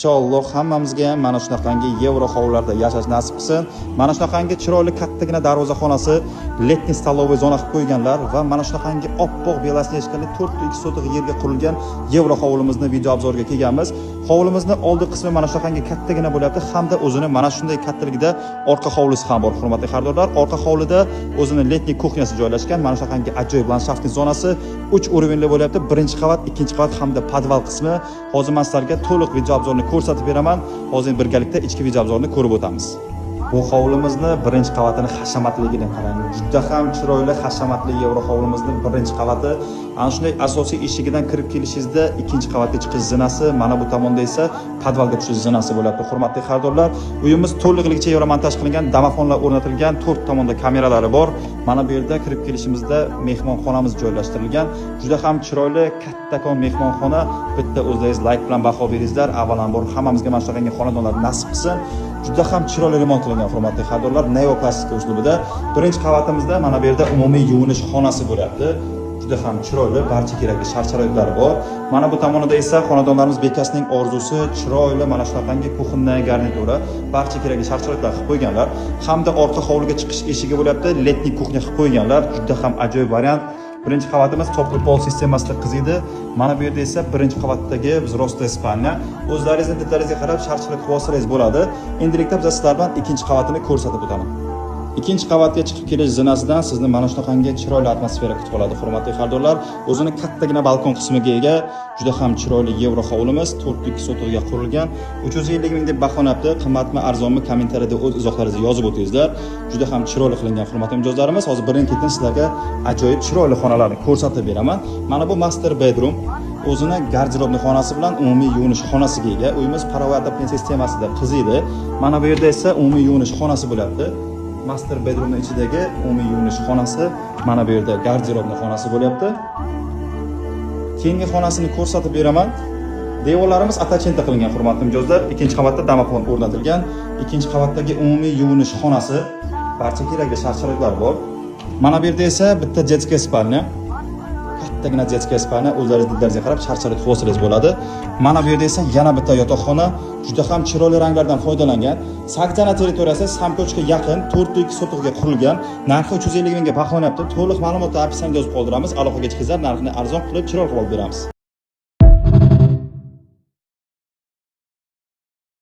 Inshaalloh hammamizga ham mana shunaqangi yevro hovlilarda yashash nasib qilsin. Mana shunaqangi chiroyli kattagina darvozaxonasi, letniy stalovoy zona qilib qo'yganlar va mana shunaqangi oppoq belosnechkali 4.2 sotiq yerga qurilgan yevro hovlimizni video obzoriga kelganmiz. Hovlimizni oldi qismi mana shunaqangi kattagina bo'lyapti hamda o'zini mana shunday kattaligida orqa hovlisi ham bor, hurmatli xaridorlar. Orqa hovlida o'zini letniy kuxnyasi joylashgan. Mana shunaqangi ajoyib landshaftli zonasi 3 urovenli bo'lyapti. Birinchi qavat, ikkinchi qavat hamda podval qismi. Hozir men sizlarga to'liq video obzorini ko'rsatib beraman. Hozir birgalikda ichki video obzorini ko'rib o'tamiz. Bu hovlimizni birinchi qavatini hashamatligini qarang. Juda ham chiroyli hashamatli yevro hovlimizni birinchi qavati. Ana shunday asosiy eshigidan kirib kelishingizda ikkinchi qavatga chiqish zinasi, mana bu tomonda esa podvalga tushish zinasi bo'lyapti. Hurmatli xaridorlar, uyimiz to'liqligicha yevro montaj qilingan, domofonlar o'rnatilgan, 4 tomonda kameralari bor. Mana bu yerda kirib kelishimizda mehmonxonamiz joylashtirilgan. Juda ham chiroyli kattakon mehmonxona. Bitta o'zingiz like bilan baho beringizlar. Avvalambor hammamizga mana shunday xonadonlar nasib qilsin. Juda ham chiroyli remont qilingan, hurmatli xaridorlar, neoklassik uslubida. Birinchi qavatimizda mana bu yerda umumiy yuvinish xonasi bo'lyapti. Juda ham chiroyli, barcha kerakli shart-sharoitlari bor. Mana bu tomonida esa xonadonlarimiz bekasining orzusi, chiroyli mana shunaqangi kuxonning garnitura, barcha kerakli shart-sharoitlar qilib qo'yganlar. Hamda orqa hovliga chiqish eshigi bo'lyapti, letniy kuxnya qilib qo'yganlar. Juda ham ajoyib variant. Birinchi qavatimiz topli pol sistemasida qiziydi. Mana bu yerda esa birinchi qavatdagi взрослая spalnya. O'zlaringizning didlaringizga qarab shart-sharoit qilib olsangiz bo'ladi. Endilikda biz sizlar bilan ikkinchi qavatini ko'rsatib o'taman. Ikkinchi qavatga chiqib kelish zinasidan sizni mana shunaqangi chiroyli atmosfera kutib oladi, hurmatli xaridorlar. O'zini kattagina balkon qismiga ega, juda ham chiroyli yevro hovlimiz 4.2 sotiqga qurilgan. 350 ming deb baholanibdi. Qimmatmi, arzonmi kommentariyada o'z izohlaringizni yozib o'tingizlar. Juda ham chiroyli qilingan, hurmatli mijozlarimiz. Hozir birin-ketin sizlarga ajoyib chiroyli xonalarni ko'rsatib beraman. Mana bu master bedroom. O'zini garderobli xonasi bilan umumiy yuvinish xonasiga ega. Uyimiz parovoy adaptatsiya sistemasida qiziydi. Mana bu yerda esa umumiy yuvinish xonasi bo'lyapti. Master bedroomning ichidagi umumiy yuvinish xonasi, mana bu yerda garderobli xonasi bo'lyapti. Keyingi xonasini ko'rsatib beraman. Devorlarimiz attachenta qilingan, hurmatli mijozlar. Ikkinchi qavatda domofon o'rnatilgan. Ikkinchi qavatdagi umumiy yuvinish xonasi, barcha kerakli shart-sharoitlar bor. Mana bu yerda esa bitta детская spalnya. Kattagina детская spalnya, o'zlaringiz didlaringizga qarab shart-sharoit qilib olsangiz bo'ladi. Mana bu yerda esa yana bitta yotoqxona, juda ham chiroyli ranglardan foydalangan. Saktana territoriyasi Samkochga yaqin 4.2 sotiqga qurilgan. Narxi 350 mingga baholanyapti. To'liq ma'lumotni opisda yozib qoldiramiz. Aloqaga chiqingizlar, narxini arzon qilib chiroyli qilib olib beramiz.